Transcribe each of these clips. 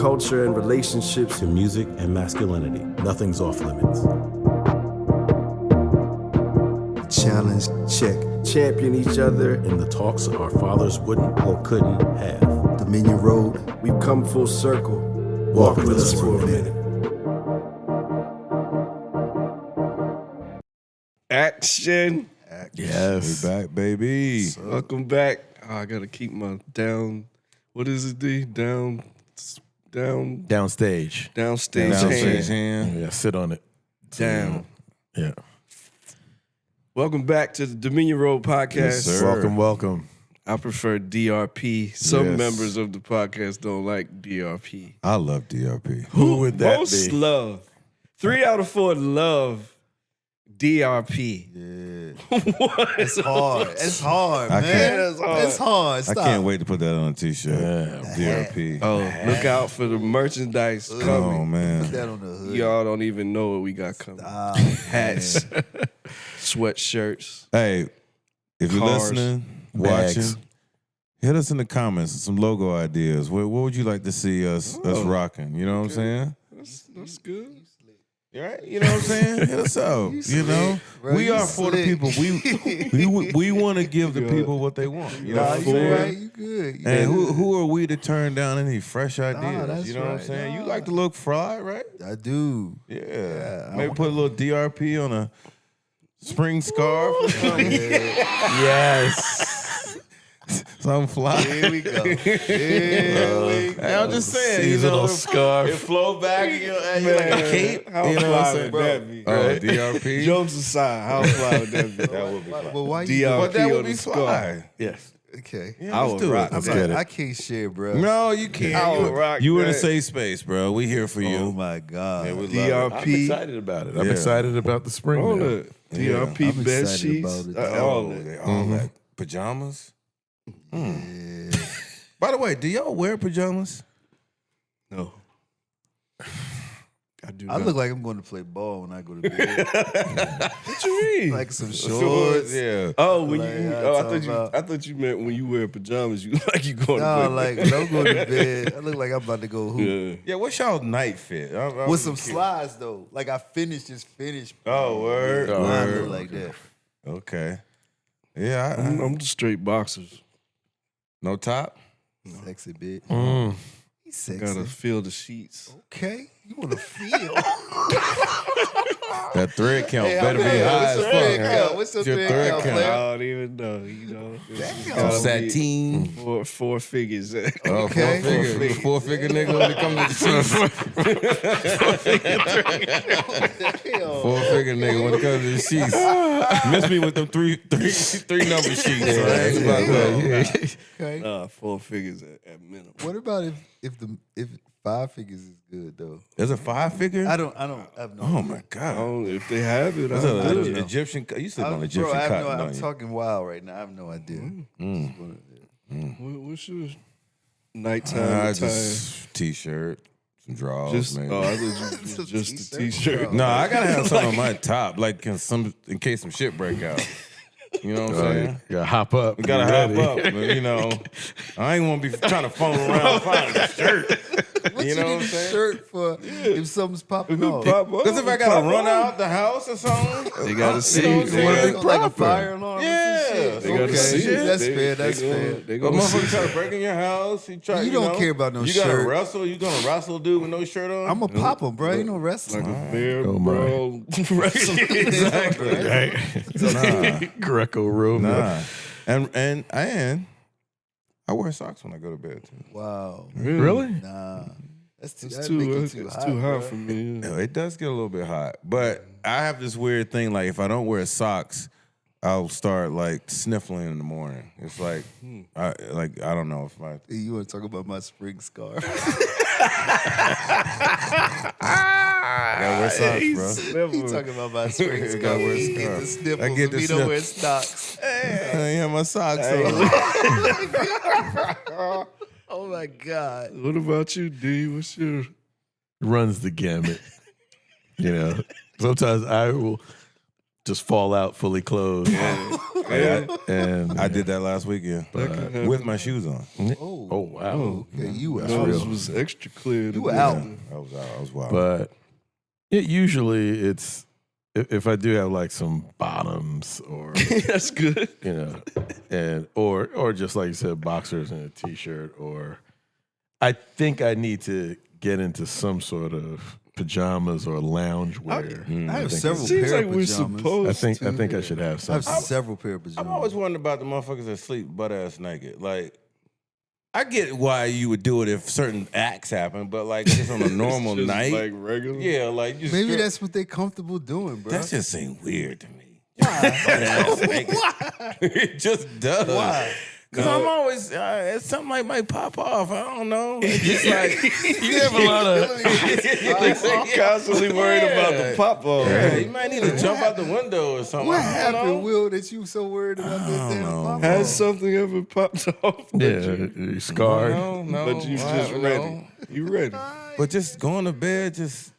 culture and relationships, to music and masculinity. Nothing's off limits. Challenge, check. champion each other. In the talks our fathers wouldn't or couldn't have. Dominion Road. We've come full circle. Walk with us for a minute. Action. Yes. We back, baby. Welcome back. Oh, I gotta keep my down. What is it, D? Downstage. Downstage hand. Yeah, sit on it. Down. Yeah. Welcome back to the Dominion Road podcast. Yes, sir. Welcome. I prefer DRP. Some Yes. members of the podcast don't like DRP. I love DRP. Who would that Most be? love. 3 out of 4 love DRP. Yeah. What? It's hard. It's hard, I man. can't- It's hard. It's hard. I Stop. can't wait to put that on a t-shirt. Yeah. DRP. Oh, look out for the merchandise Oh, coming. man. Put that on the hood. Y'all don't even know what we got coming. Stop, Hats, sweatshirts. Hey, if you're Cars. listening, Bags. watching, hit us in the comments some logo ideas. What would you like to see us rocking? You know what I'm saying? That's good. Right? You know what I'm saying? Hit us out. You know, bro. we You are for the slick. people. We want to give the people what they want. You know Nah, what I'm you saying? right. You good. You And good. who are we to turn down any fresh ideas? that's you know what I'm right. saying? Nah. You like to look fried, right? I do. Yeah. I Maybe put a little DRP on a spring scarf or something. Yes. Something fly. Here we go. Here we go. Hey, I'm just saying, Seasonal it scarf. flow back and you're like a cape. How you know what I'm fly saying? would that be? Oh, right? DRP? Jokes aside, how fly would that be? That would be fly. But why you? DRP But that on would the be scarf. fly. Yes. Okay. Yeah, I let's would do rock it. I'm that. like, it. I can't share, bro. No, you can't. I would rock You in a that. safe space, bro. We here for you. Oh my God. Yeah, we love it. I'm DRP. excited about it. I'm Yeah. excited about the spring. All now. that. DRP I'm bed excited sheets. about it. All that. All that. Pajamas. Yeah. By the way, do y'all wear pajamas? No. I do I not. look like I'm going to play ball when I go to bed. What you mean? Like some shorts. Yeah. Oh, when Like, you I I talk thought you about- I thought you meant when you wear pajamas, you like you going No, to like bed. when I'm going to bed, I look like I'm about to go hoop. Yeah. Yeah, what's y'all night fit? With some slides though. Like I just finished. Oh, word. Oh, Mine word. look like that. Okay. Yeah, I'm just straight boxers. no top? Sexy bitch. Mm. He's sexy. Gotta feel the sheets. Okay. You want to feel. That thread count Hey, better be okay, high what's as your fuck. thread count? What's your thread count, I player? don't even know. You know, it's Damn. gotta be Sateen. four figures. Oh, Okay. Four-figure nigga when it comes to the sheets. Four-figure nigga when it comes to the sheets. Miss me with them three number sheets. Yeah, Right? yeah, About that. Okay. 4 figures at minimum. What about if 5 figures is good though? There's a 5-figure? I have no. Oh my I God. don't, if they have it, That's I'll an do it. Egyptian. You sleep on Bro, Egyptian I have cotton, no. don't I'm you? talking wild right now. I have no idea. What's your nighttime attire? Just t-shirt, some drawers, Just maybe. I thought you just a t-shirt. No, I gotta have something on my top, like in case some shit break out. You know what I'm saying? You gotta hop up. We gotta hop up. But, you know, I ain't want to be trying to phone around finding a shirt. What You know what I'm need a saying? shirt for if something's popping off? Because if I gotta run out the house or something, They gotta see. You know what I'm They saying? gotta- Like a fire alarm. Yeah. Or some shit. They gotta Okay, see it. that's They- fair. they That's gonna- fair. They a gonna motherfucker see. try to break in your house. He try. You know, don't care about no You shirt. gotta wrestle. You gonna wrestle a dude with no shirt on? I'm a pop him, bro. Ain't no wrestling. Like a bear Oh, my. brawl. Exactly. Right. Nah. Greco-Roman. And I wear socks when I go to bed too. Wow. Really? Nah. That's too, It's that'd too, make it it's too too hot, hot bro. for me. No, it does get a little bit hot, but I have this weird thing. Like if I don't wear socks, I'll start like sniffling in the morning. It's like, I don't know if my Hey, you want to talk about my spring scarf? I gotta wear socks, bro. He talking about my spring I scarf. gotta wear a He get scarf. the sniffles. I get the and he don't sniff- wear stocks. I ain't have my socks on. Oh my God. What about you, D? What's your Runs the gamut. You know, sometimes I will just fall out fully clothed. And I did that last weekend with my shoes on. oh wow, Okay, you were Nose out. was extra clear. You were out. I was out. I was wild. but usually it's if I do have like some bottoms or That's good. you know, and or just like you said, boxers and a t-shirt, or I think I need to get into some sort of pajamas or lounge wear. I have think several Seems pair like of we're pajamas. supposed I think to. I should have I have something. several pair of pajamas. I'm always wondering about the motherfuckers that sleep butt ass naked. Like, I get why you would do it if certain acts happen, but like just on a normal Just night, like regular. yeah, like you Maybe strip- that's what they're comfortable doing, bro. that just seems weird to me. Why? It just does. Why? Because I'm always it's something like might pop off. I don't know. It's just like You have a lot of I'm constantly worried about the pop off. yeah, you might need to jump out the window or something. What I don't know. happened, Will, that you so worried about this damn pop Has something ever popped off? yeah, scarred. No, But you I just don't ready. know. You ready? But just going to bed, just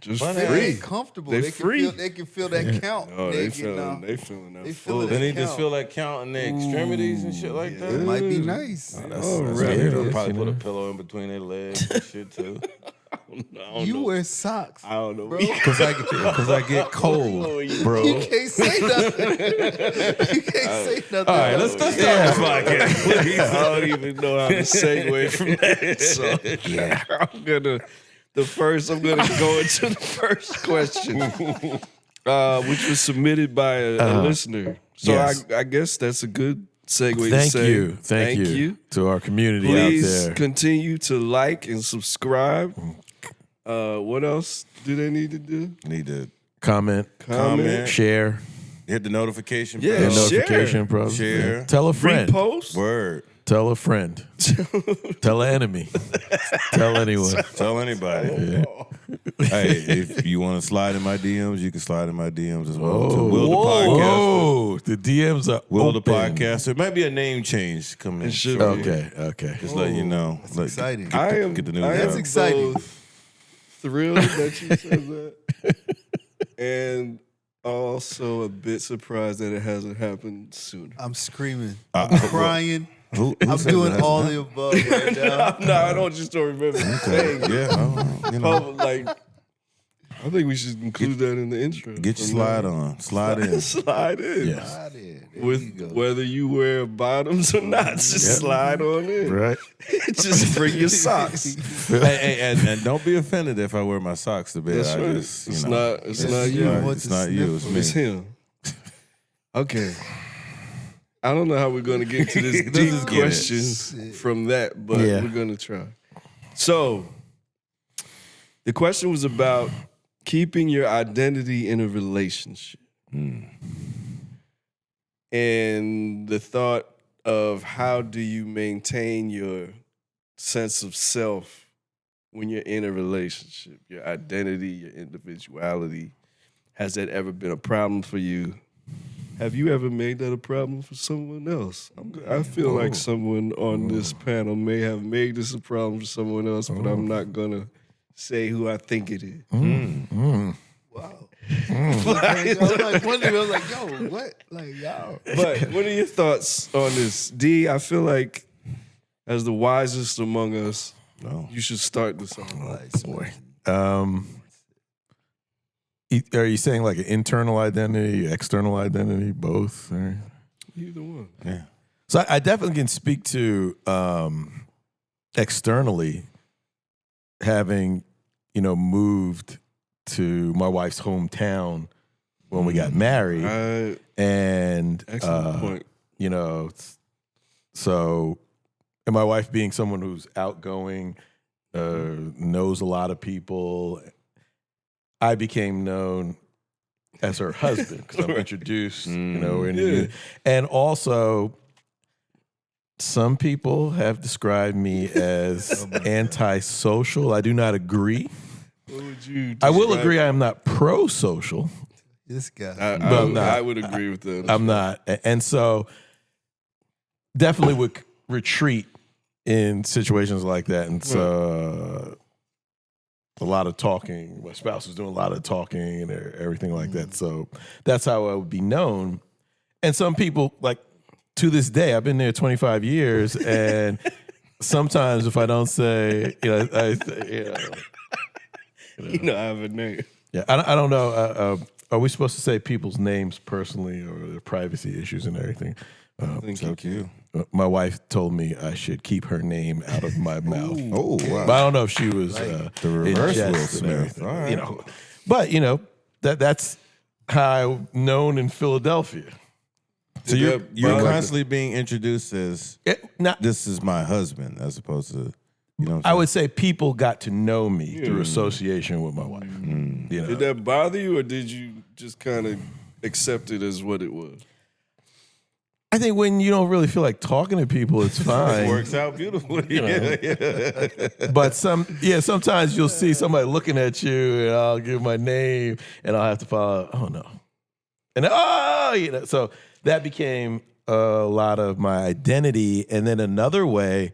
Just They're free. comfortable. They They free. can feel that count. Oh, they naked now. feeling that They full. feeling then they Count. just feel like counting their extremities and shit like It that. might be nice. That's right. weird. They'll Yes, probably you put a know. pillow in between their legs and shit too. You wear socks. I don't know. Bro. Because I get cold, bro. You can't say nothing. You can't say nothing. All right, let's start this podcast, please. I don't even know how to segue from that. So Yeah. I'm gonna go into the first question, which was submitted by a listener. So yes. I guess that's a good segue to Thank say you. Thank you to our community Please out there. continue to like and subscribe. What else do they need to do? Need to Comment, comment, share, hit the notification Yeah, bell. the share. notification, bro. Share. Tell a friend. Repost. Word. Tell a friend. Tell an enemy. Tell anyone. Tell anybody. Hey, if you want to slide in my DMs, you can slide in my DMs as well. To Will the Podcaster. Whoa, the DMs are Will the open. Podcaster. It might be a name change coming. It should shortly. be. Okay. Just let you know. That's exciting. I am. Get the news I am out. That's exciting. both thrilled that you said that, and also a bit surprised that it hasn't happened sooner. I'm screaming. Uh, I'm crying. Who I'm said doing that? all the above right now. No, I don't just don't remember saying it. Yeah, you know, Public, like, I think we should include that in the intro. get your From slide now on. Slide in. Slide in. Yes. Ah, there you With go. whether you wear bottoms or not, just slide on in. Right? Just bring your socks. Hey, and don't be offended if I wear my socks to bed. That's I right. just, It's you know, not. It's not you. right. want It's to not you. It's sniff me. It's him. Okay. I don't know how we're going to get to this Let's deep just get it. question from that, but Yeah. we're going to try. So, the question was about keeping your identity in a relationship. And the thought of how do you maintain your sense of self when you're in a relationship, your identity, your individuality. Has that ever been a problem for you? Have you ever made that a problem for someone else? I feel like someone on this panel may have made this a problem for someone else, but I'm not gonna say who I think it is. Wow. I was like wondering, I was like, yo, what? Like, yo. But what are your thoughts on this? D, I feel like as the wisest among us, you should start this off. Boy. Are you saying like an internal identity, external identity, both? Or? Either one. Yeah. So I definitely can speak to externally having, moved to my wife's hometown when we got married. And, Excellent point. So, and my wife being someone who's outgoing, knows a lot of people, I became known as her husband because I'm introduced, and also some people have described me as antisocial. I do not agree. What would you I will describe- agree I am not pro-social. This guy. I would agree with that. I'm not. And so definitely would retreat in situations like that. And so a lot of talking. My spouse was doing a lot of talking and everything like that. So that's how I would be known. And some people, like, to this day, I've been there 25 years, and sometimes if I don't say, I say, I have a name. yeah, I don't know. Are we supposed to say people's names personally or their privacy issues and everything? It's up to you. My wife told me I should keep her name out of my mouth. Oh, wow. But I don't know if she was the in reverse jest Will and Smith. everything, All right. But that's how I'm known in Philadelphia. So Did that you're bother- constantly being introduced as this is my husband, as opposed to I would say people got to know me through association with my wife. Did that bother you, or did you just kind of accept it as what it was? I think when you don't really feel like talking to people, it's fine. It works out beautifully. Yeah. But sometimes you'll see somebody looking at you, and I'll give my name, and I'll have to follow. Oh no, and so that became a lot of my identity. And then another way,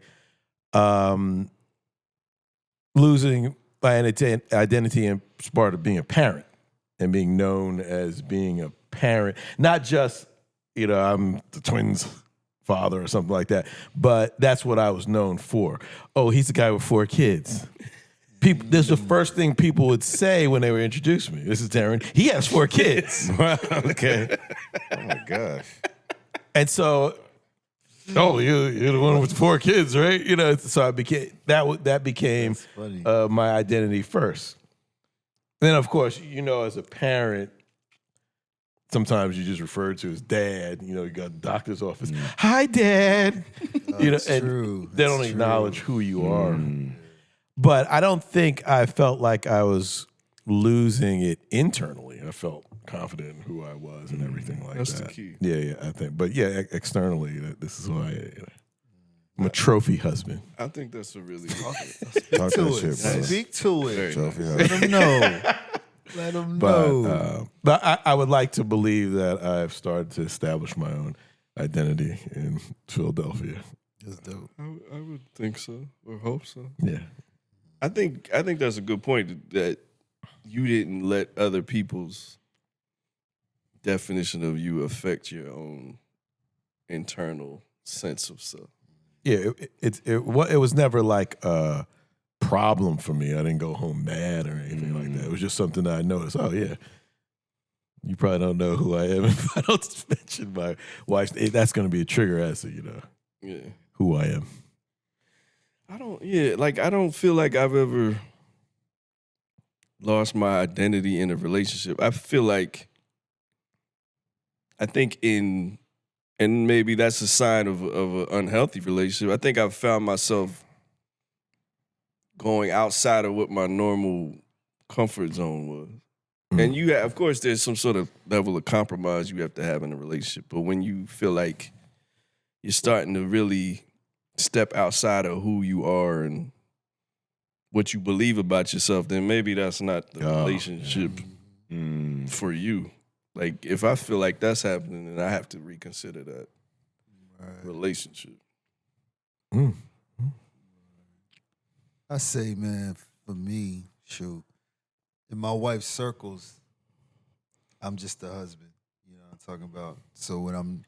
losing my identity and part of being a parent and being known as being a parent, not just I'm the twins' father or something like that, but that's what I was known for. Oh, he's the guy with 4 kids. People, this is the first thing people would say when they were introduced to me. This is Darren. He has 4 kids. Okay. Oh my gosh. And so, you're the one with 4 kids, right? So I became that became my identity first. And then, of course, as a parent, sometimes you just refer to as dad. You got doctor's office. Hi, Dad. That's and true. they don't acknowledge who you are. But I don't think I felt like I was losing it internally. I felt confident in who I was and everything like That's that. the key. Yeah, I think. But yeah, externally, this is who I am. I'm a trophy husband. I think that's a really Talk to that it. shit, brother. Speak to it. Trophy Let husband. them know. Let them know. But I would like to believe that I've started to establish my own identity in Philadelphia. That's dope. I would think so, or hope so. Yeah. I think that's a good point, that you didn't let other people's definition of you affect your own internal sense of self. Yeah, it was never like a problem for me. I didn't go home mad or anything like that. It was just something that I noticed. Oh yeah, you probably don't know who I am if I don't mention my wife. That's going to be a trigger as to who I am. I don't feel like I've ever lost my identity in a relationship. I feel like, and maybe that's a sign of an unhealthy relationship. I think I've found myself going outside of what my normal comfort zone was. And of course, there's some sort of level of compromise you have to have in a relationship. But when you feel like you're starting to really step outside of who you are and what you believe about yourself, then maybe that's not the relationship for you. Like, if I feel like that's happening, then I have to reconsider that relationship. I say, man, for me, shoot, in my wife's circles, I'm just the husband. I'm talking about. So when I'm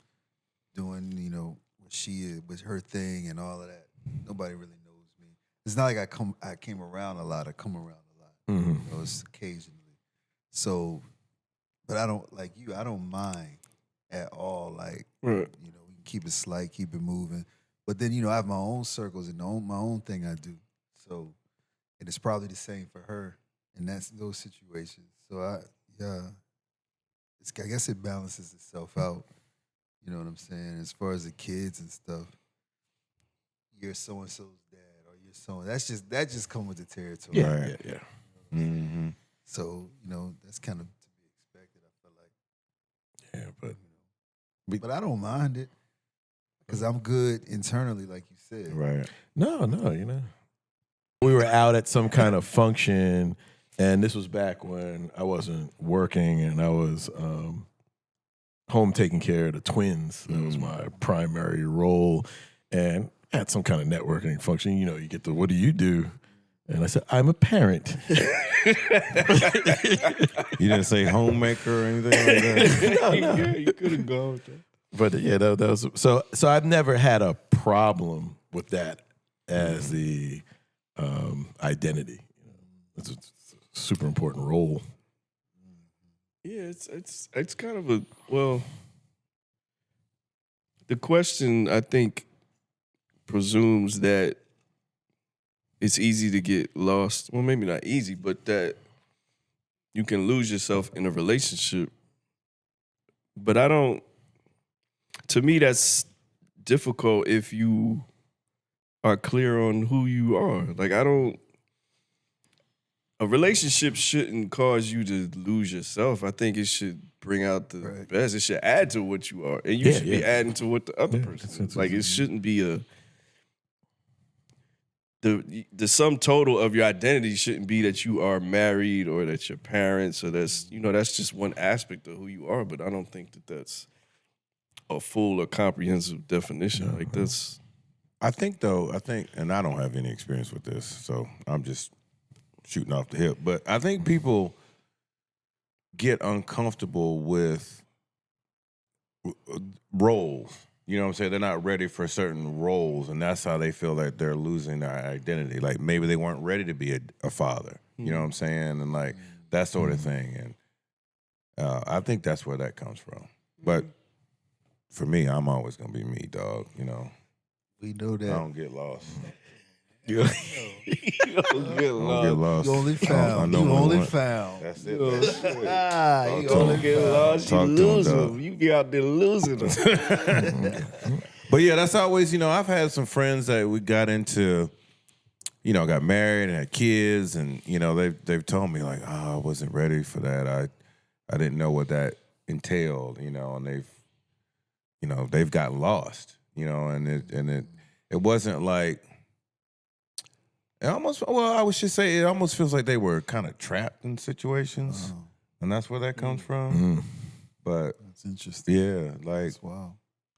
doing, what she is with her thing and all of that, nobody really knows me. It's not like I came around a lot. I come around a lot. It's occasionally. So, but I don't, like you, I don't mind at all. Like, Right. we can keep it slight, keep it moving. But then, I have my own circles and my own thing I do. So, and it's probably the same for her, and that's those situations. So I guess it balances itself out. You know what I'm saying? As far as the kids and stuff, you're so and so's dad, or you're so. That just come with the territory. Right. Yeah. Mm-hmm. So that's kind of to be expected. I feel like. Yeah, But I don't mind it because I'm good internally, like you said. Right. No, we were out at some kind of function, and this was back when I wasn't working and I was home taking care of the twins. That was my primary role, and I had some kind of networking function. You get the, what do you do? And I said, I'm a parent. You didn't say homemaker or anything like that? Yeah, you could have gone with that. But yeah, that was so. I've never had a problem with that as the identity. It's a super important role. Yeah, it's kind of a well. The question I think presumes that it's easy to get lost. Well, maybe not easy, but that you can lose yourself in a relationship. But I don't. To me, that's difficult if you are clear on who you are. Like I don't. A relationship shouldn't cause you to lose yourself. I think it should bring out the best. It should add to what you are, and you should be adding to what the other person is. Like it shouldn't be the sum total of your identity shouldn't be that you are married or that you're parents or that's just one aspect of who you are. But I don't think that that's a full or comprehensive definition. Like that's. I think, and I don't have any experience with this, so I'm just shooting off the hip. But I think people get uncomfortable with roles. You know what I'm saying? They're not ready for certain roles, and that's how they feel like they're losing their identity. Like maybe they weren't ready to be a father. You know what I'm saying? And like that sort of thing. And I think that's where that comes from. But for me, I'm always gonna be me, dog. You know, We know that. I don't get lost. You don't get I don't get lost. You only I found. know You what I only want. found. That's it. Man. Ah, you Talk to only him. get found. lost, you Talk to him, lose dog. them. You be out there losing them. But yeah, that's always, I've had some friends that we got into, got married and had kids, and they've told me like, oh, I wasn't ready for that. I didn't know what that entailed, and they've gotten lost, and it wasn't like it almost I would just say it almost feels like they were kind of trapped in situations, and that's where that comes from. But That's interesting. yeah, like That's wild.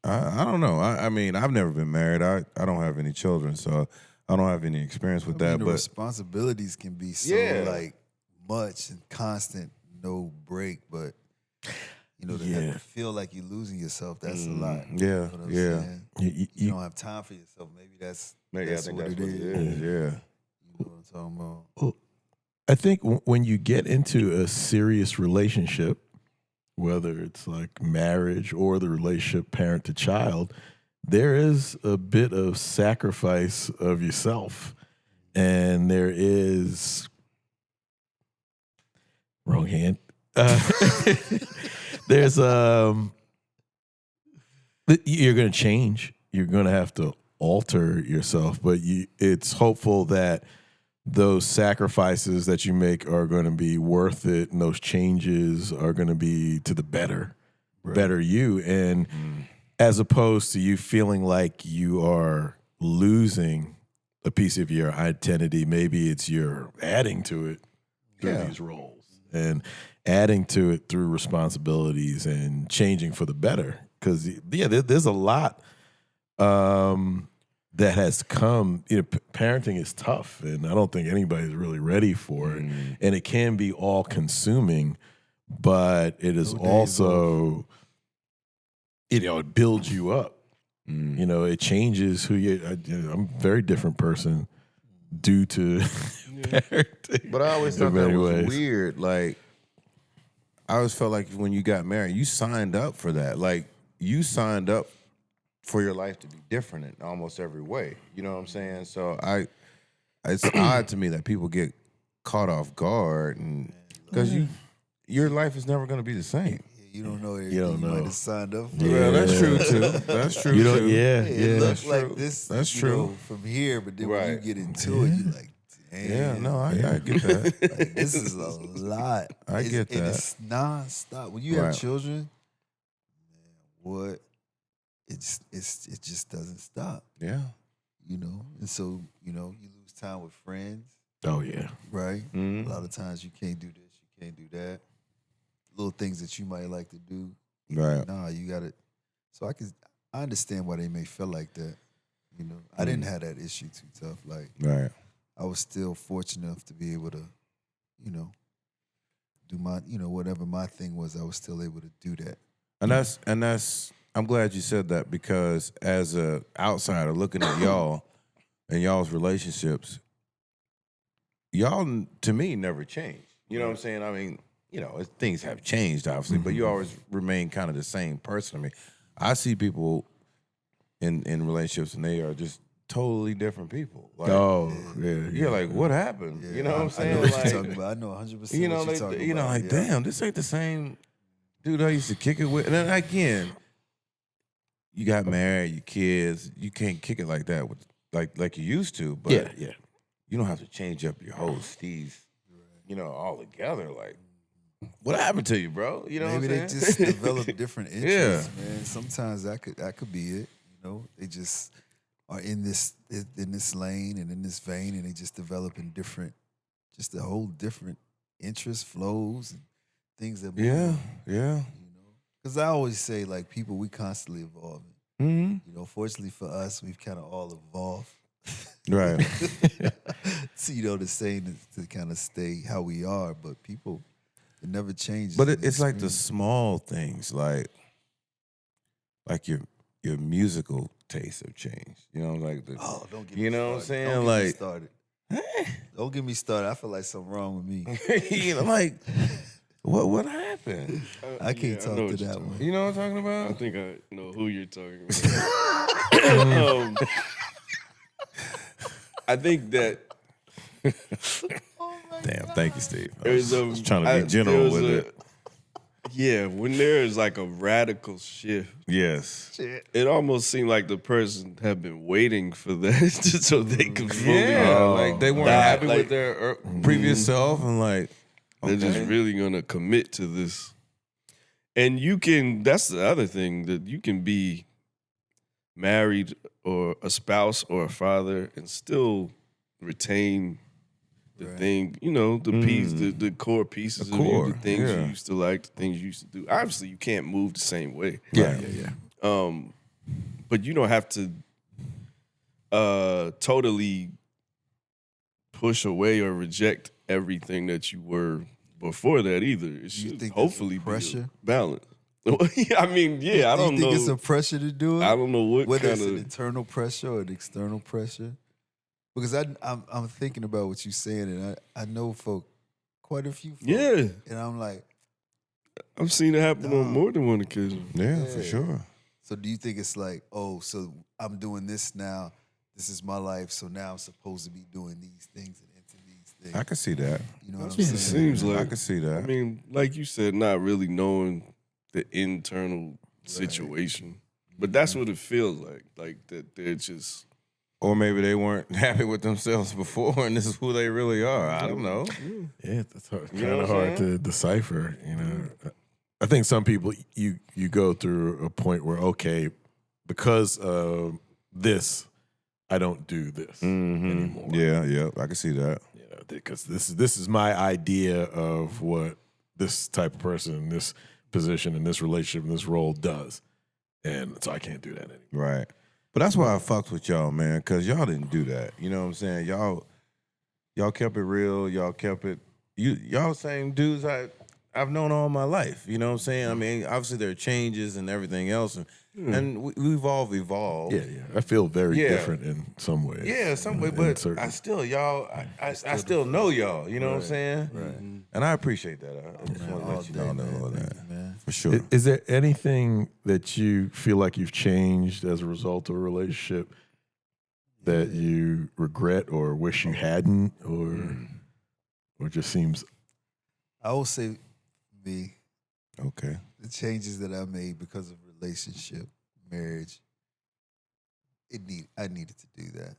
I don't know. I mean, I've never been married. I don't have any children, so I don't have any experience with I mean, that. the But responsibilities can be so like much and constant, no break. But to have to feel like you're losing yourself, that's a lot. yeah, You know what I'm yeah. saying? You don't have time for yourself. Maybe I that's think what that's it what it is. is. Yeah. You know what I'm talking about? I think when you get into a serious relationship, whether it's like marriage or the relationship parent to child, there is a bit of sacrifice of yourself. And there is wrong hand. There's you're going to change. You're going to have to alter yourself, but it's hopeful that those sacrifices that you make are going to be worth it, and those changes are going to be to the better you. And as opposed to you feeling like you are losing a piece of your identity, maybe it's you're adding to it through these roles and adding to it through responsibilities and changing for the better. Because, there's a lot that has come. Parenting is tough, and I don't think anybody's really ready for it. And it can be all consuming, but it is also, it builds you up. It changes who I'm a very different person due to parenting. But I always thought in that many was ways. weird. Like, I always felt like when you got married, you signed up for that. Like, you signed up for your life to be different in almost every way. You know what I'm saying? So it's odd to me that people get caught off guard, and because your life is never going to be the same. You don't know everything You don't you know. might have signed up for. Well, that's true too. That's true You don't, too. It looks That's like true. this. That's you true. know, from here, but then when you Right. get into it, you're like, damn. Yeah, no, I get that. Like, this is a lot. I get And that. it's nonstop. When you Right. have children, man, what? It just doesn't stop. Yeah. And so you lose time with friends, Oh, yeah. right? Mhm. A lot of times you can't do this, you can't do that. Little things that you might like to do, Right. nah, you got to. So I understand why they may feel like that. I didn't have that issue too tough. Like Right. I was still fortunate enough to be able to, do my, whatever my thing was, I was still able to do that. And that's I'm glad you said that because as a outsider looking at y'all and y'all's relationships, y'all to me never changed. You know what I'm saying? I mean, things have changed obviously, but you always remain kind of the same person. I mean, I see people in relationships and they are just totally different people. Like, you're like, what happened? Yeah, You know what I'm saying? I know what Like, you're talking about. I know 100% you know, what you're talking about. like, damn, this ain't the same dude I used to kick it with. And then again, you got married, your kids, you can't kick it like that with like you used to. But yeah. you don't have to change up your whole steez, all together. Like, what happened to you, bro? You know Maybe what I'm they saying? just develop different interests, man. Sometimes that could be it. They just are in this lane and in this vein, and they just develop in just a whole different interest flows and things that move. Yeah. Because I always say, like, people, we constantly evolving. Mm-hmm. Fortunately for us, we've kind of all evolved. Right. So, the same to kind of stay how we are, but people, it never changes. But in it's like the experience. small things, like your musical tastes have changed. Oh, don't get me you know started. what I'm saying? Don't get me Like, started. Don't get me started. I feel like something wrong with me. like what happened? I can't I know talk to what you're that talking one. You know what I'm talking I about? think I know who you're talking about. I think that Damn, thank you, Steve. I there's was trying to be general with it. Yeah, when there is like a radical shift, Yes. it almost seemed like the person had been waiting for that so they could fully. Yeah, like they weren't happy like- with their previous self, and like They're just really gonna commit to this. And that's the other thing, that you can be married or a spouse or a father and still retain the thing, the piece, the core pieces of you, the things you used to like, the things you used to do. Obviously, you can't move the same way. Yeah. But you don't have to totally push away or reject everything that you were before that either. It should think that's hopefully a pressure? be balance. I mean, yeah, I Do don't you think know. it's a pressure to do it? I don't know what whether kind it's an of. internal pressure or an external pressure. Because I'm thinking about what you're saying, and I know quite a few folk. Yeah, And I'm like, I've seen it happen on more than one occasion. Yeah, for sure. so do you think it's like, oh, so I'm doing this now, this is my life, so now I'm supposed to be doing these things and into these things? I can see that. You know what I'm It saying? seems like I can see that. I mean, like you said, not really knowing the internal situation, but that's what it feels like that they're just. Or maybe they weren't happy with themselves before, and this is who they really are. I don't know. Yeah, that's hard, know kind what of I'm hard to decipher. I think some people you go through a point where, okay, because of this, I don't do this anymore. Yeah, I can see that. Because this is my idea of what this type of person, this position, in this relationship, in this role does, and so I can't do that anymore. Right. But that's why I fucked with y'all, man, because y'all didn't do that. You know what I'm saying? Y'all kept it real. Y'all kept it. Y'all same dudes I've known all my life. You know what I'm saying? I mean, obviously there are changes and everything else, and we've all evolved. Yeah. I feel very different in some ways. Yeah, some way, in but certain- I still I still know y'all. You know what I'm saying? Right. And I appreciate that. I just want to All let you day, know man. that Thank you, man. for sure. Is there anything that you feel like you've changed as a result of a relationship that you regret or wish you hadn't, or just seems? I will say, me, Okay. the changes that I made because of relationship, marriage, I needed to do that.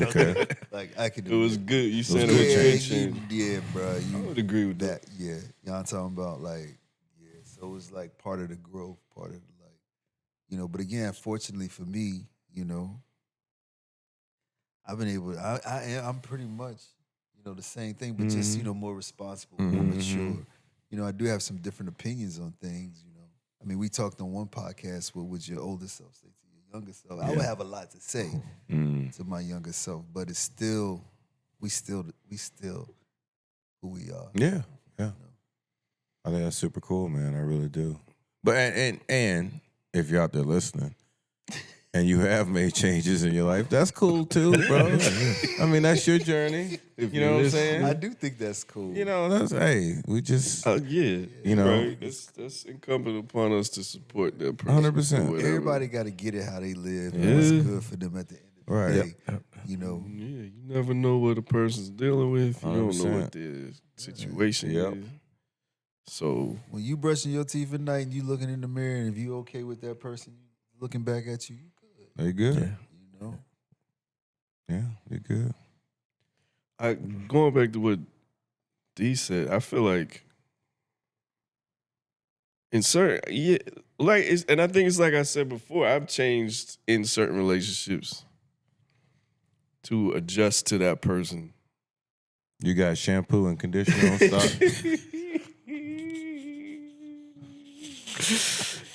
Okay. Like, I could It do was it. good. You said it good was good Yeah, change. yeah, bro. I would agree with that. Yeah. You know what I'm talking about? Like, yeah. So it was like part of the growth, part of the but again, fortunately for me, I've been able. I'm pretty much, the same thing, but just more responsible, more mature. I do have some different opinions on things. I mean, we talked on one podcast. What would your older self say to your younger self? I would have a lot to say to my younger self, but it's still, we still who we are. Yeah. I think that's super cool, man. I really do. But and if you're out there listening, and you have made changes in your life, that's cool too, bro. I mean, that's your journey. You know what I'm saying? I do think that's cool. You know, that's hey, we just Yeah, You know. right? That's incumbent upon us to support that person. 100%. or whatever. Everybody got to get it how they live. Yeah. What's good for them at the end of the Right. day. You know, Yeah, you never know what a person's dealing with. You don't know 100%. what their situation Yep. is. So when you brushing your teeth at night and you looking in the mirror and if you okay with that person looking back at you, you good. are you good? You know? Yeah, you're good. going back to what D said, I feel like in certain and I think it's like I said before, I've changed in certain relationships to adjust to that person. You got shampoo and conditioner on stock.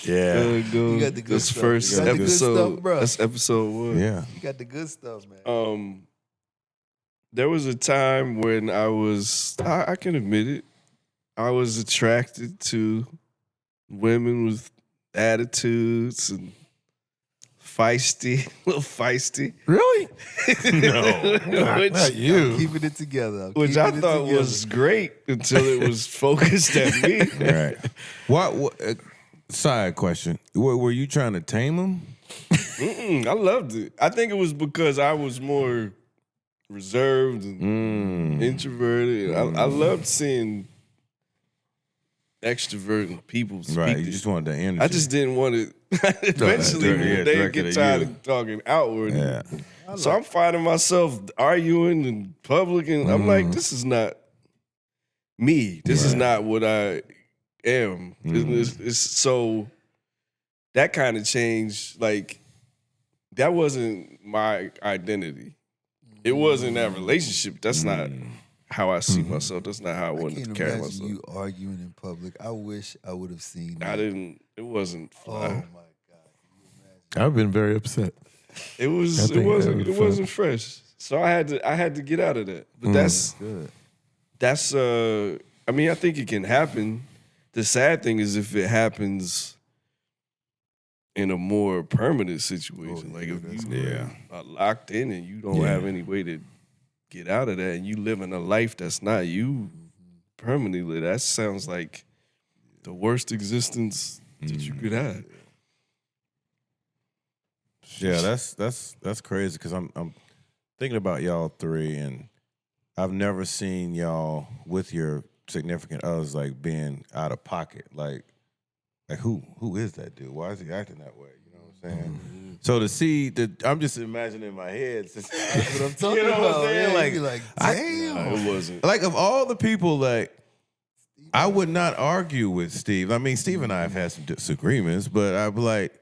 Yeah. You got the good That's stuff. first You got the good episode. stuff, bro. That's episode 1. Yeah. You got the good stuff, man. There was a time when I can admit it, I was attracted to women with attitudes and feisty, a little feisty. Really? No, Not you. Keeping it together. which I thought was great until it was focused at me. Right. What side question. Were you trying to tame them? I loved it. I think it was because I was more reserved and introverted. I loved seeing extroverted people speak. Right. to You just wanted the energy. I just didn't want to. Eventually, Yeah, they directed get at tired you. of talking outward. Yeah. So I'm finding myself arguing in public, and I'm like, this is not me. This is not what I am. It's so that kind of change, like, that wasn't my identity. It wasn't that relationship. That's not how I see myself. That's not how I wanted to can't carry imagine myself. you arguing in public. I wish I would have seen that. I didn't. It wasn't Oh fly. my God. I've been very upset. It was. I It think wasn't. that It was wasn't fresh. So I had to get out of that. But that's. Good. I mean, I think it can happen. The sad thing is if it happens in a more permanent situation, like if you are locked in and you don't have any way to get out of that, and you live in a life that's not you permanently, that sounds like the worst existence that you could have. Yeah, that's crazy because I'm thinking about y'all three, and I've never seen y'all with your significant others like being out of pocket. Like who is that dude? Why is he acting that way? You know what I'm saying? So to see I'm just imagining in my head. That's what I'm talking You know what I'm about. saying? Yeah, Like, you be like, damn. It wasn't. Like of all the people, like I would not argue with Steve. I mean, Steve and I have had some disagreements, but I'd be like,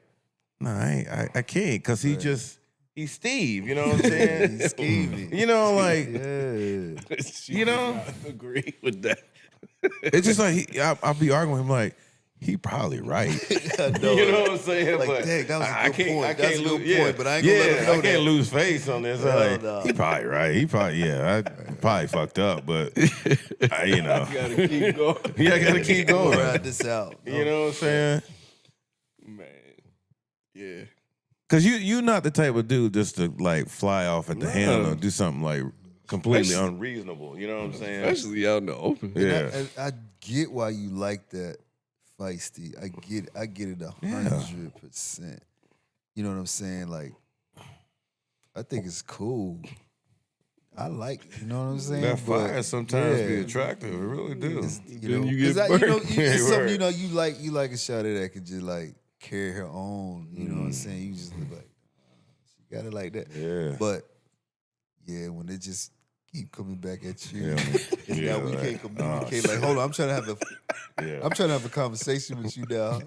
no, I can't because he's Steve. You know what I'm saying? He's scheming. You know, like Yeah. you know, I agree with that. it's just like I'll be arguing with him like. He probably right. I know. You know what I'm saying? Like, but dang, that was a I good can't, point. I That's can't a good lose, point, but I ain't gonna let him know I can't that. lose face on this. No, Like, no. he probably right. He probably, I probably fucked up, but you know. Gotta keep going. Yeah, I gotta keep We'll going. ride this out. You know what I'm saying? Man. Yeah. Because you're not the type of dude just to like fly off at the handle or do something like completely Especially- unreasonable. You know what I'm saying? Especially out in the open. Yeah. I get why you like that feisty. I get it 100%. You know what I'm saying? Like, I think it's cool. I like, you know what I'm saying? That fire But, sometimes be yeah, attractive. It really do. it's, Then you get 'cause burnt. it's something, Word. you like a shawty that could just like carry her own. You know what I'm saying? You just look like she got it like that. Yeah. But yeah, when it just keep coming back at you, Yeah. it's Yeah, now we right. can't communicate. Oh, Like, hold on, I'm trying to have Yeah. I'm trying to have a conversation with you now.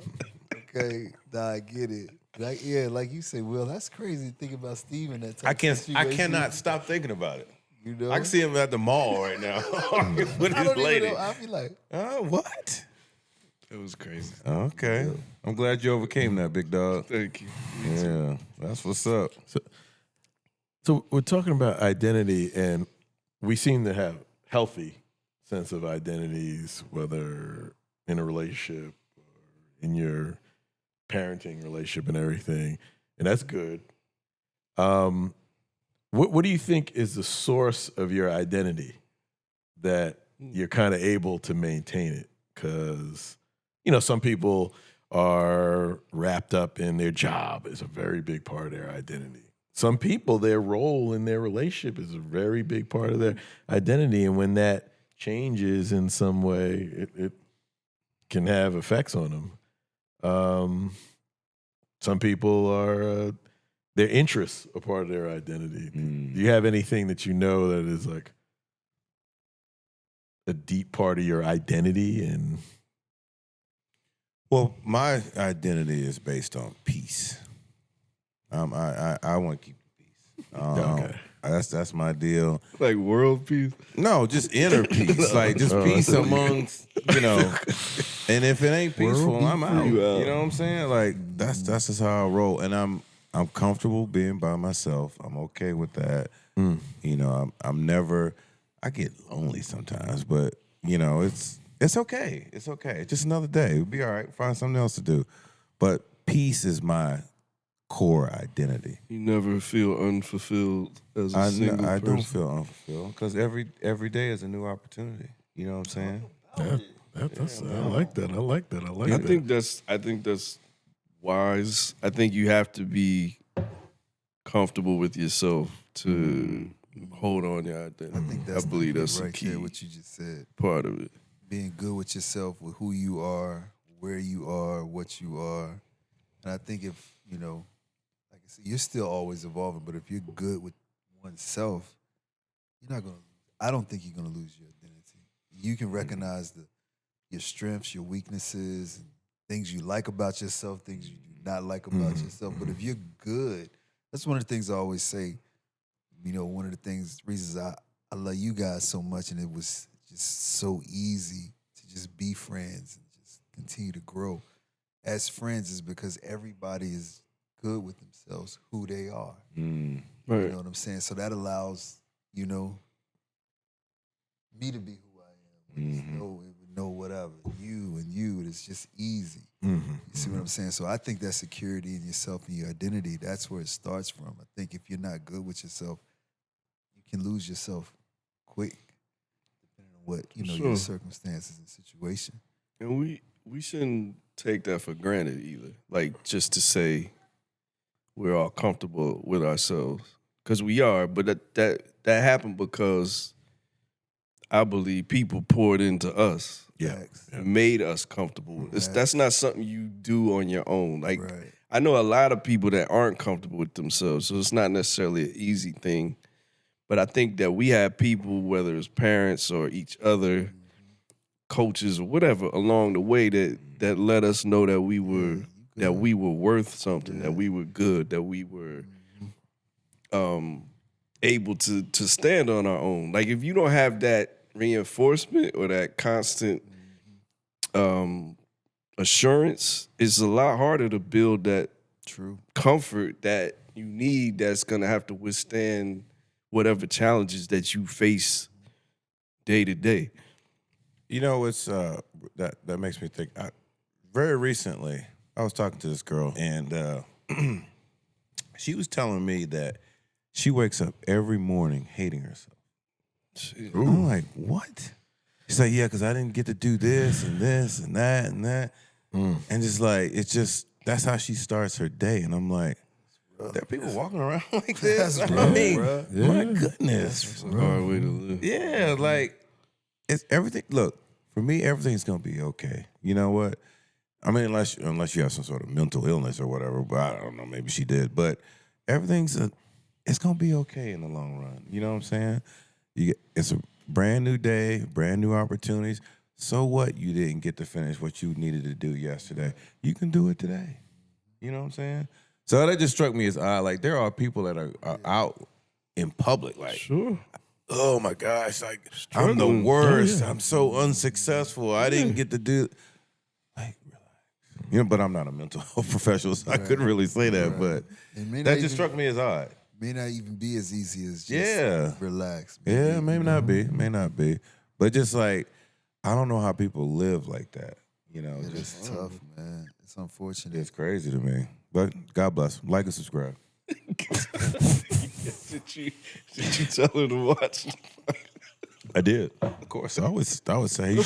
Okay, nah, I get it. Like, yeah, like you say, Will, that's crazy to think about Steve in that type I of situation. cannot stop thinking about it. You know? I can see him at the mall right now with I his don't lady. even know. I'll be like, What? It was crazy. Okay. I'm glad you overcame that, big dog. Thank you. Yeah, that's what's up. So we're talking about identity, and we seem to have healthy sense of identities, whether in a relationship or in your parenting relationship and everything, and that's good. What do you think is the source of your identity that you're kind of able to maintain it? Because some people are wrapped up in their job is a very big part of their identity. Some people, their role in their relationship is a very big part of their identity, and when that changes in some way, it can have effects on them. Some people are their interests are part of their identity. Do you have anything that that is like a deep part of your identity? And Well, my identity is based on peace. I want to keep the peace. Okay. That's my deal. Like world peace. No, just inner peace. Like just peace amongst, and if it ain't peaceful, I'm out. You know what I'm saying? Like that's just how I roll. And I'm comfortable being by myself. I'm okay with that. I'm never I get lonely sometimes, but it's okay. It's okay. It's just another day. It'll be all right. Find something else to do. But peace is my core identity. You never feel unfulfilled as a single person. I don't feel unfulfilled because every day is a new opportunity. You know what I'm saying? I like that. I like that. I think that's wise. I think you have to be comfortable with yourself to hold on to your identity. I think that's believe that's right the key there, what you just said. part of it. Being good with yourself, with who you are, where you are, what you are. And I think if, like I said, you're still always evolving, but if you're good with oneself, I don't think you're going to lose your identity. You can recognize your strengths, your weaknesses, and things you like about yourself, things you do not like about yourself. But if you're good, that's one of the things I always say. One of the reasons I love you guys so much, and it was just so easy to just be friends and just continue to grow as friends, is because everybody is good with themselves, who they are. Right. You know what I'm saying? So that allows, me to be who I am. Know whatever. You, it's just easy. You see what I'm saying? So I think that security in yourself and your identity, that's where it starts from. I think if you're not good with yourself, you can lose yourself quick, depending on what, your circumstances and situation. And we shouldn't take that for granted either. Like, just to say we're all comfortable with ourselves, because we are. But that happened because I believe people poured into us, and made us comfortable. That's not something you do on your own. Like, I know a lot of people that aren't comfortable with themselves, so it's not necessarily an easy thing. But I think that we have people, whether it's parents or each other, coaches or whatever, along the way that let us know that we were worth something, that we were good, that we were able to stand on our own. Like, if you don't have that reinforcement or that constant assurance, it's a lot harder to build that comfort that you need, that's gonna have to withstand whatever challenges that you face day to day. It's that makes me think. Very recently, I was talking to this girl, and she was telling me that she wakes up every morning hating herself. I'm like, what? She's like, yeah, because I didn't get to do this and this and that and that. And that's how she starts her day. And I'm like, there are people walking around like this. That's I mean, bro. my goodness. It's a hard way to live. Yeah, like, it's everything. Look, for me, everything's going to be okay. You know what? I mean, unless you have some sort of mental illness or whatever, but I don't know, maybe she did. But it's going to be okay in the long run. You know what I'm saying? It's a brand new day, brand new opportunities. So what? You didn't get to finish what you needed to do yesterday. You can do it today. You know what I'm saying? So that just struck me as odd. Like, there are people that are out in public, like, oh my gosh, like, I'm the worst. I'm so unsuccessful. I didn't get to do. Like, relax. But I'm not a mental health professional, so I couldn't really say that. But that just struck me as odd. May not even be as easy as just relax. Maybe not be. But just like, I don't know how people live like that. You know, It's just tough, man. It's unfortunate. it's crazy to me. But God bless. Like and subscribe. Did you tell her to watch? I did. Of course. I would say you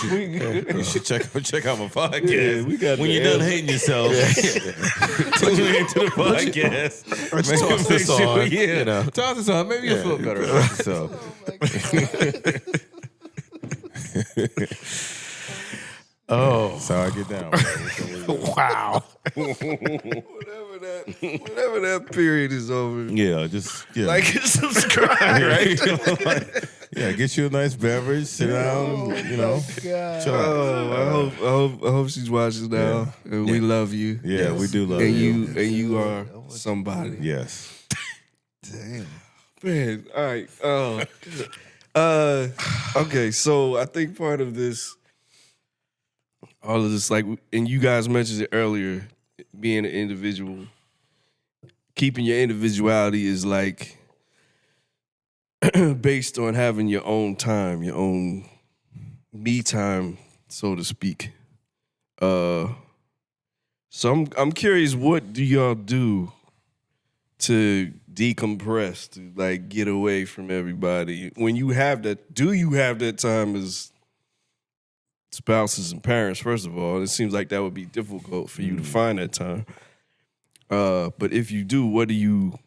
should check out my podcast. Yeah, we got when the you're done answer. hating yourself, tune into the podcast. Let's toss this on. Yeah, You know. toss this on. Maybe you'll feel better about yourself. Oh, That's how I get down. Bro. wow. Whenever that period is over, Yeah, just like and subscribe. right. Yeah, get you a nice beverage, sit down, you know, chill out. Oh, I hope she's watching now. And we love you. Yeah, we do love And you. you are somebody. Yes. Damn. Man, all right. Okay, so I think part of this, all of this, like, and you guys mentioned it earlier, being an individual, keeping your individuality is like based on having your own time, your own me time, so to speak. So I'm curious, what do y'all do to decompress, to like get away from everybody? When you have that, do you have that time as spouses and parents? First of all, it seems like that would be difficult for you to find that time. But if you do, what do you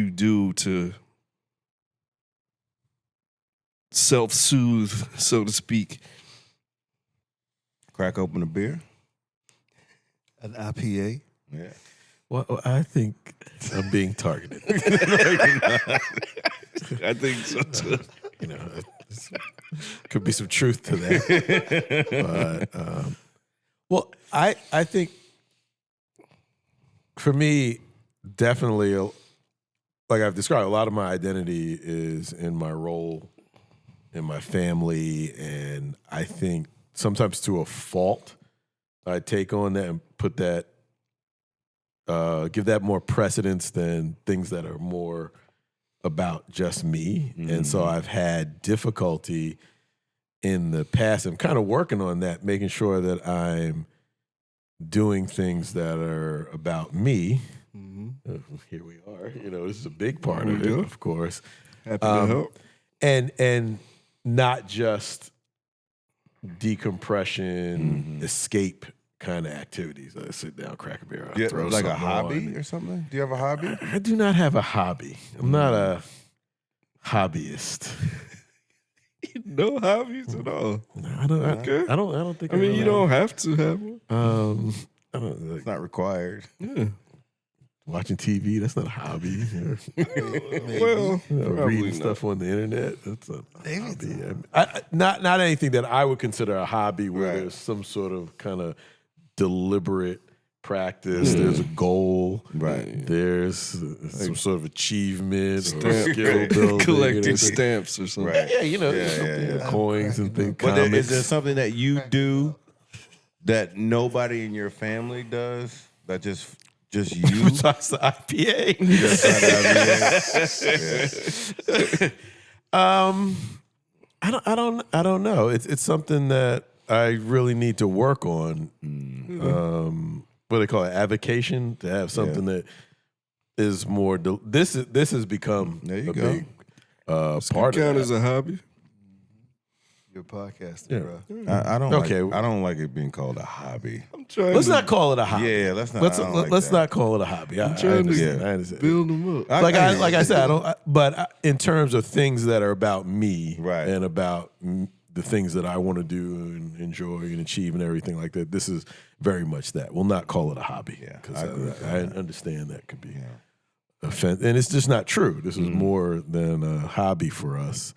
do to self-soothe, so to speak? Crack open a beer. An IPA. Yeah. Well, I think I'm being targeted. I think so too. You know, could be some truth to that. But well, I think for me, definitely, like I've described, a lot of my identity is in my role in my family, and I think sometimes to a fault, I take on that and put that, give that more precedence than things that are more about just me. And so I've had difficulty in the past. I'm kind of working on that, making sure that I'm doing things that are about me. Here we are. You know, this is a big part of it, of course. Happy to help. And not just decompression, escape kind of activities. I sit down, crack a beer, Yeah, throw like a something hobby on. or something? Do you have a hobby? I do not have a hobby. I'm not a hobbyist. No hobbies at all. I don't think. I mean, you don't have to have one. I don't like It's not required. Yeah. watching TV. That's not a hobby. Well, Reading not. stuff on the internet. That's a hobby. Not anything that I would consider a hobby where Right. there's some sort of kind of deliberate practice. There's a goal. Right. There's some sort of achievement or Stamp- skill building. collecting stamps or something. Right. Yeah, you know, Yeah, something, yeah, yeah. coins and things. But is Comics. there something that you do that nobody in your family does? That just you? Besides the IPA. I don't know. It's something that I really need to work on. What do they call it? Avocation, to have something that is more. This has become There you a go. big part Count of as that. a hobby. You're a podcaster, Yeah. bro. I don't. Okay. Like, I don't like it being called a hobby. I'm trying Let's to not call it a hobby. Yeah, let's not. Let's I don't like let's that. not call it a hobby. I trying to understand. I understand. build them up. Like I said, I don't. But in terms of things that are about me, Right. and about the things that I want to do and enjoy and achieve and everything like that, this is very much that. We'll not call it a hobby. Yeah, because I agree with I understand that could be offensive, and it's just not true. This is more than a hobby for us.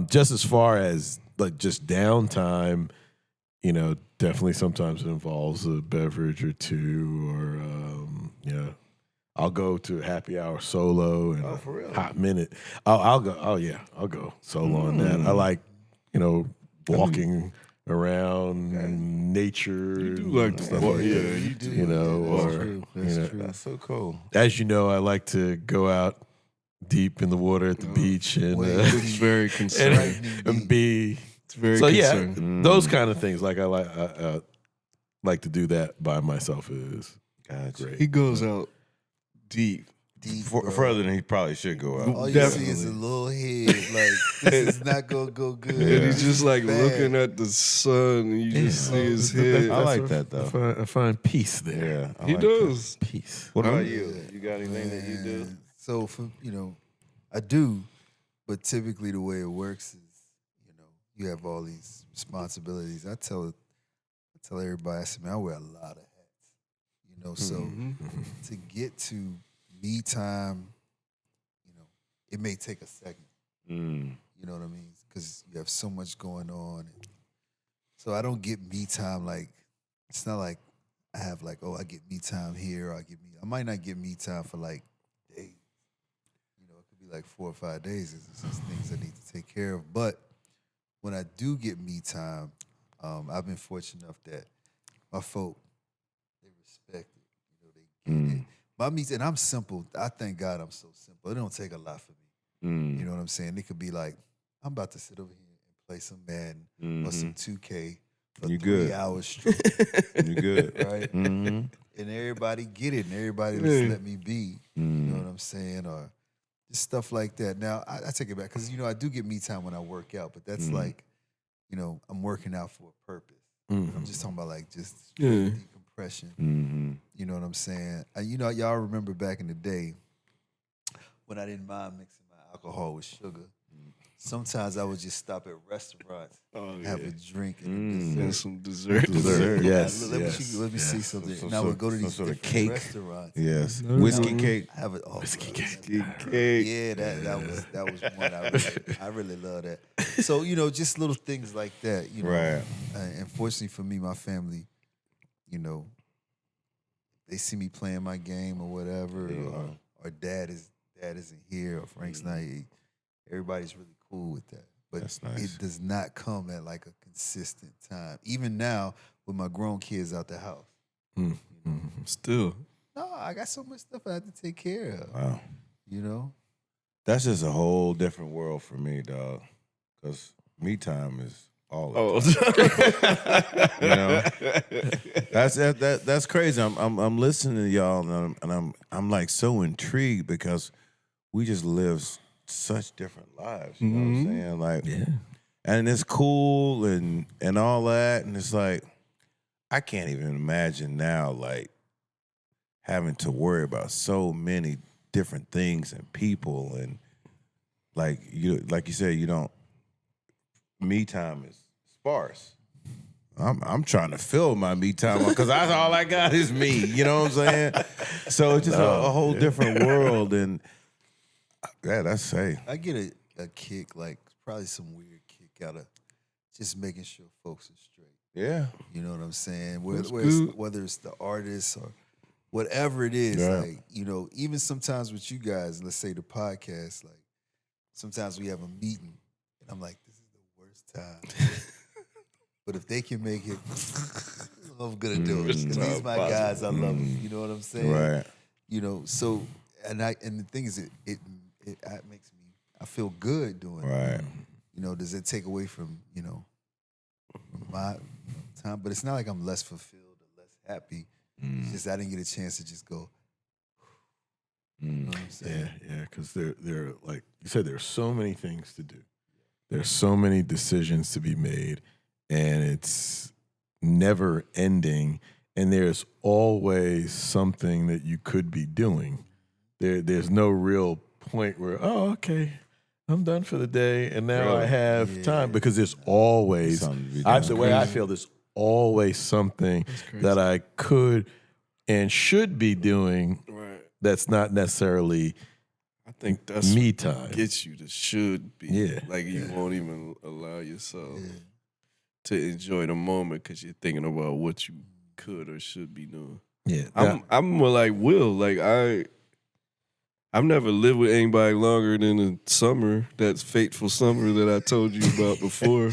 Just as far as like just downtime, you know, definitely sometimes it involves a beverage or two, or I'll go to a happy hour solo in a hot minute. I'll go. Oh yeah, I'll go solo on that. I like, walking around nature. You do like to stuff walk, like yeah, that. you do. You know, or true. That's you know, true. That's so cool. as you know, I like to go out deep in the water at the beach and It's very concerning. and be. It's very So concerning. yeah, those kind of things. Like I like to do that by myself is Gotcha. great. He goes out deep. Deep, bro. Further than he probably should go out. All you Definitely. see is a little head. Like, this is not going to go good. And Yeah. he's just like Bad. looking at the sun, and you just see his head. I like that, though. I find peace there. Yeah, I He like does. Peace. What How about about you? you? You got anything that you do? Man, So, I do, but typically the way it works is, you have all these responsibilities. I tell everybody, I say, man, I wear a lot of hats, so to get to me time, it may take a second. Mm. You know what I mean? Because you have so much going on. So I don't get me time like, it's not like I have like, I get me time here, or I might not get me time for like days. It could be like 4 or 5 days. It's just things I need to take care of. But when I do get me time, I've been fortunate enough that my folk, they respect it. They get it. My me, and I'm simple. I thank God I'm so simple. It don't take a lot for me. You know what I'm saying? It could be like, I'm about to sit over here and play some Madden or some 2K for You 3 good. hours straight, You good? right? Mm-hmm. And everybody get it, and everybody just let me be. You know what I'm saying? Or just stuff like that. Now, I take it back because, I do get me time when I work out, but that's like, I'm working out for a purpose. I'm just talking about like just decompression. Mm-hmm. You know what I'm saying? Y'all remember back in the day when I didn't mind mixing my alcohol with sugar. Sometimes I would just stop at restaurants, have a drink, And some dessert. Dessert. Yes. Let me see something. Some and I would go to some these sort of different cake. restaurants. Yes. Whiskey cake. Have it. Oh, Whiskey brother. Cake. Yeah, that was one I really love that. So just little things like that. Right. And fortunately for me, my family, they see me playing my game or whatever, or dad isn't here, or Frank's not here. Everybody's really cool with that. But That's nice. it does not come at like a consistent time. Even now, with my grown kids out the house. Still. No, I got so much stuff I have to take care of. Wow. That's just a whole different world for me, dog. Because me time is all the time. That's crazy. I'm listening to y'all and I'm like so intrigued because we just live such different lives. You know what I'm saying? Like, and it's cool and all that, and it's like I can't even imagine now like having to worry about so many different things and people, and like you said, me time is sparse. I'm trying to fill my me time because that's all I got is me. You know what I'm saying? So it's just a whole different world, and that's safe. I get a kick, like probably some weird kick out of just making sure folks are straight. Yeah. You know what I'm saying? good. Whether it's the artist or whatever it is, like, even sometimes with you guys, let's say the podcast, like sometimes we have a meeting and I'm like, this is the worst time. But if they can make it, I'm gonna do it. 'Cause these my guys, I love them. You know what I'm saying? Right. So and the thing is, it makes me, I feel good doing it. Right. Does it take away from my time? But it's not like I'm less fulfilled or less happy. It's just I didn't get a chance to just go. You know what I'm saying? Yeah, because there are, like you said, there are so many things to do. There's so many decisions to be made, and it's never ending. And there's always something that you could be doing. There's no real point where, okay, I'm done for the day, and now I have time, because there's always, the way I feel, there's always something that I could and should be doing that's not necessarily I think that's me what time. gets you to should be. Yeah. Like you won't even allow yourself to enjoy the moment because you're thinking about what you could or should be doing. Yeah, I'm more like Will. Like I've never lived with anybody longer than the summer, that fateful summer that I told you about before.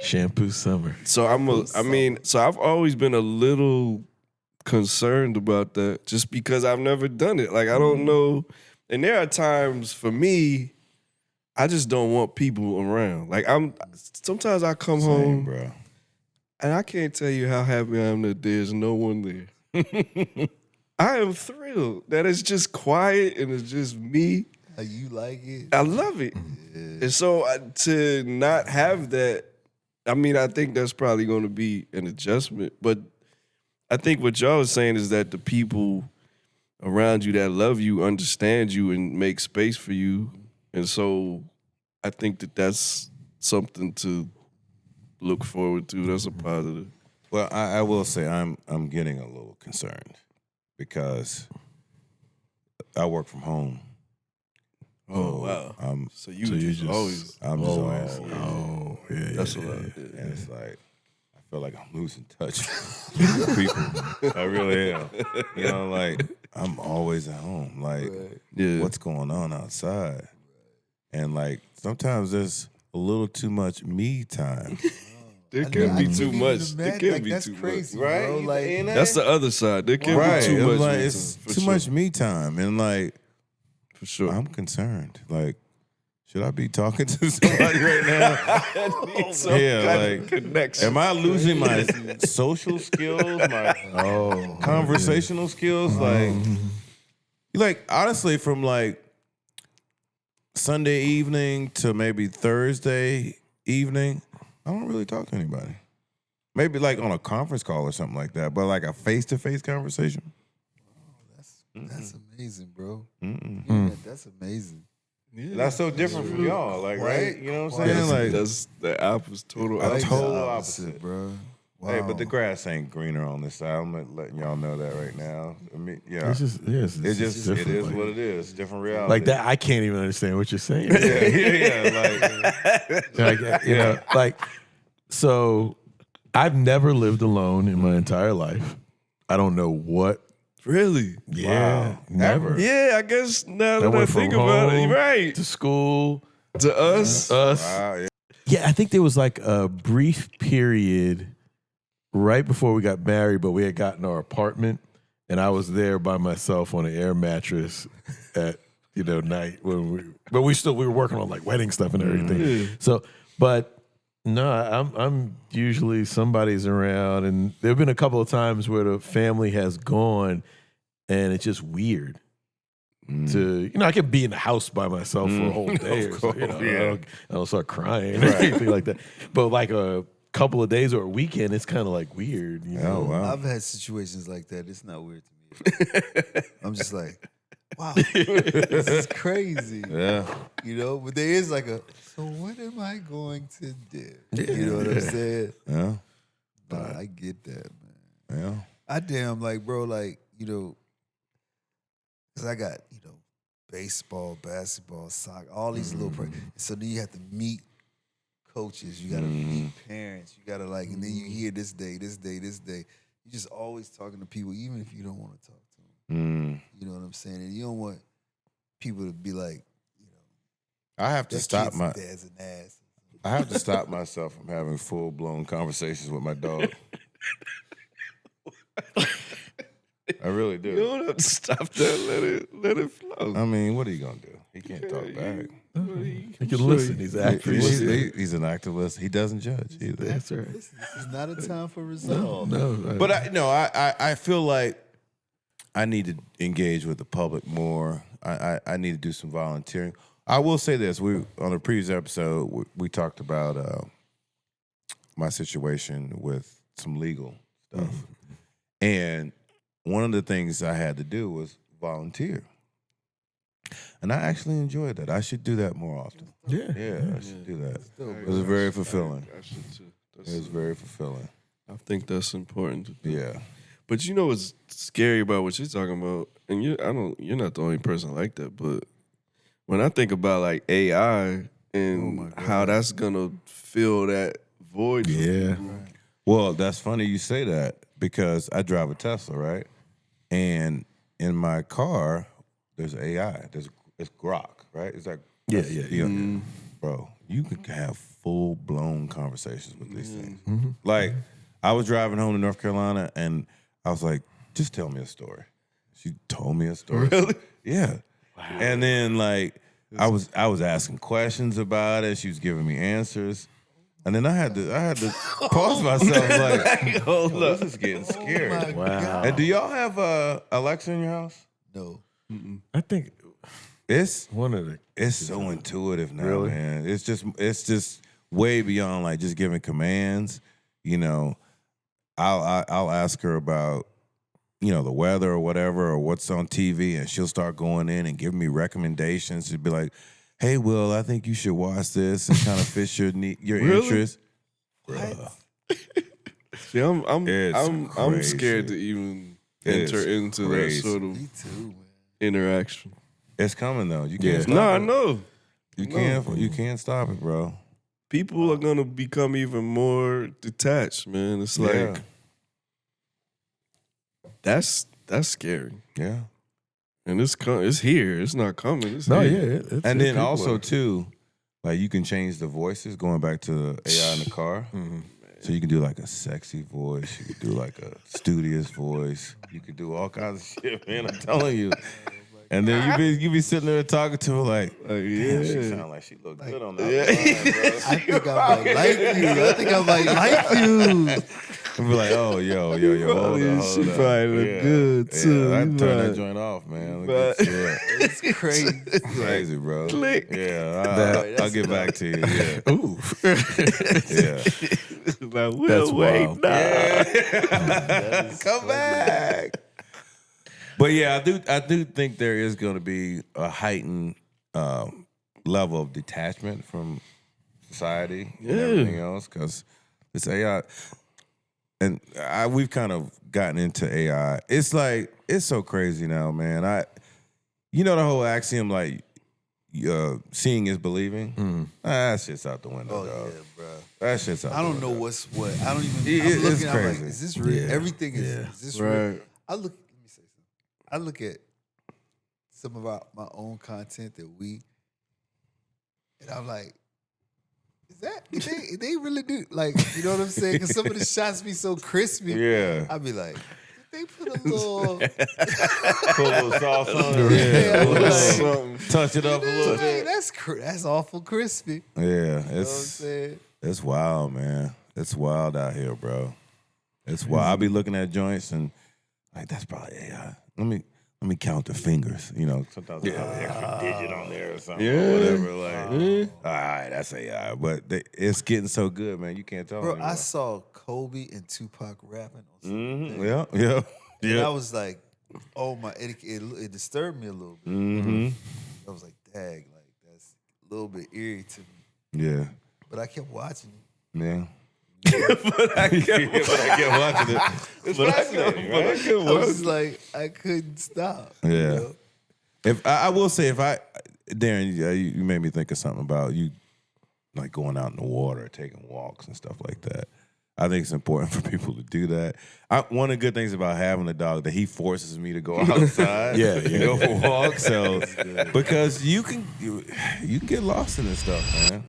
shampoo summer. So I've always been a little concerned about that just because I've never done it. Like I don't know. And there are times for me, I just don't want people around. Like sometimes I come home bro. And I can't tell you how happy I am that there's no one there. I am thrilled that it's just quiet and it's just me. You like it? I love it. And so to not have that, I mean, I think that's probably going to be an adjustment. But I think what y'all was saying is that the people around you that love you understand you and make space for you. And so I think that that's something to look forward to. That's a positive. Well, I will say I'm getting a little concerned because I work from home. Oh, wow. So you just always. I'm just always. Yeah, That's a lot. And it's like, I feel like I'm losing touch with people. I really am. You know, like, I'm always at home. Like, Yeah. what's going on outside? And, like, sometimes there's a little too much me time. There can be too much. There can like, be that's too crazy, much. bro. Like, That's the other side. There can Right. be too much. Like, me it's time, for too sure. much me time. And, like, For sure. I'm concerned. Like, should I be talking to somebody right now? I need some Yeah, kind like, of connection. Am I losing my social skills, my conversational skills? Like honestly, from like Sunday evening to maybe Thursday evening, I don't really talk to anybody. Maybe like on a conference call or something like that, but like a face-to-face conversation. that's amazing, bro. Mm-mm. Yeah, that's amazing. That's so different from y'all, like, right? You know what I'm saying? That's, Like, that's the opposite, total I opposite. total opposite. bro. Wow. Hey, but the grass ain't greener on this side. I'm letting y'all know that right now. I mean, yeah, It's just, yes, it just it different, is like- what it is. Different reality. Like that, I can't even understand what you're saying. Yeah. Like, Like, you know, like, so I've never lived alone in my entire life. I don't know what. Really? Yeah, Wow. never. Yeah, I guess now I that I went from think about it, home right. to school. To us. wow, yeah. Yeah, I think there was like a brief period right before we got married, but we had gotten our apartment, and I was there by myself on an air mattress at night when we were working on like wedding stuff and everything. So, but no, I'm usually somebody's around, and there've been a couple of times where the family has gone, and it's just weird. To I could be in the house by myself for a whole day, or so, I don't start crying or anything like that. But like a couple of days or a weekend, it's kind of like weird. You know? Oh wow. I've had situations like that. It's not weird to me. I'm just like, wow, this is crazy. Yeah. But there is like so what am I going to do? You know what I'm saying? Yeah. Nah, I get that, man. Yeah. I damn like, bro, like, because I got, baseball, basketball, soccer, all these little so then you have to meet coaches, you gotta meet parents, you gotta and then you hear this day. You're just always talking to people, even if you don't want to talk to them. You know what I'm saying? And you don't want people to be like, I have to that stop kid's dad's an ass. I have to stop myself from having full blown conversations with my dog. I really do. You don't have to stop that. Let it flow. I mean, what are you gonna do? He can't talk back. He can listen. He's active. He's an active listener. He doesn't judge either. That's right. This is not a time for resolve. No, But I feel like I need to engage with the public more. I need to do some volunteering. I will say this: on a previous episode we talked about my situation with some legal stuff, and one of the things I had to do was volunteer. And I actually enjoyed that. I should do that more often. Yeah. Yeah, I should do that. It was I very should- fulfilling. I should too. It was very fulfilling. I think that's important to do. Yeah. But you know what's scary about what you're talking about, and you're not the only person like that, but when I think about like AI and how that's gonna fill that void. for Yeah. people. Well, that's funny you say that because I drive a Tesla, right? And in my car, there's AI. It's Grok, right? It's like Yeah. Bro, you can have full blown conversations with these things. Like I was driving home to North Carolina, and I was like, "Just tell me a story." She told me a story. Really? Yeah. Wow. And then like I was asking questions about it. She was giving me answers. And then I had to pause myself like, hold up, this is getting scary. my God. And do y'all have Alexa in your house? No. I think It's one of the it's so intuitive now, Really? man. It's just way beyond like just giving commands. You know, I'll ask her about the weather or whatever or what's on TV, and she'll start going in and giving me recommendations. She'd be like, "Hey, Will, I think you should watch this and kind of fit your Really? interest." See, I'm It's scared to crazy. even It's enter into crazy. that sort Me of too, man. interaction. It's coming though. You Yeah. can't stop No, I it. know. You can't stop it, bro. People are gonna become even more detached, man. It's like Yeah. that's scary. Yeah. And it's here. It's not coming. It's no, here. yeah. It's, And it's then people also are- too, like you can change the voices going back to the AI in the car. So you can do like a sexy voice. You can do like a studious voice. You can do all kinds of shit, man. I'm telling you. And then you be sitting there talking to her like, damn, she sound like she look good on that line, bro. I think I might like you. I think I might like you. And be like, oh, yo, hold up. She probably look good, too. Yeah, I You turn that right. joint off, man. Right. It's crazy. Crazy, bro. Click. Yeah, I'll get back to you. Yeah. Ooh. Yeah. Like, we'll That's wait. wild. Nah. Come back. But yeah, I do think there is going to be a heightened level of detachment from society and everything else because it's AI, and we've kind of gotten into AI. It's like it's so crazy now, man. The whole axiom like seeing is believing. That shit's out the window, Oh dog. yeah, bro. That shit's out. I don't the know window. what's what. I don't even. It- I'm it's looking. I'm like, crazy. is this real? Yeah. Everything is. Yeah. Is this Right. real? Let me say something. I look at some of my own content that and I'm like, is that they really do like? You know what I'm saying? Because some of the shots be so crispy. Yeah. I be like, did they put a little? Put a little sauce on it. Yeah, a little like- something. Touch it up a little bit. That's awful crispy. Yeah, You know what I'm it's saying? it's wild, man. It's wild out here, bro. It's wild. I be looking at joints and like that's probably AI. Let me count the fingers. Sometimes I have an extra digit on there or something. Or whatever. Like, all right, that's AI. But it's getting so good, man. You can't tell. Bro, anymore. I saw Kobe and Tupac rapping on something. Mm-hmm. Yeah. And I was like, oh my, it disturbed me a little bit. Mm-hmm. I was like, dang, like that's a little bit eerie to me. Yeah. But I kept watching it. Yeah. But I can't. But I kept watching it. It's fascinating, right? I was just like, I couldn't stop. Yeah. You know? If I will say, Darren, you made me think of something about you, like going out in the water, taking walks and stuff like that. I think it's important for people to do that. One of the good things about having a dog that he forces me to go outside, and go for walks. So because you can get lost in this stuff, man.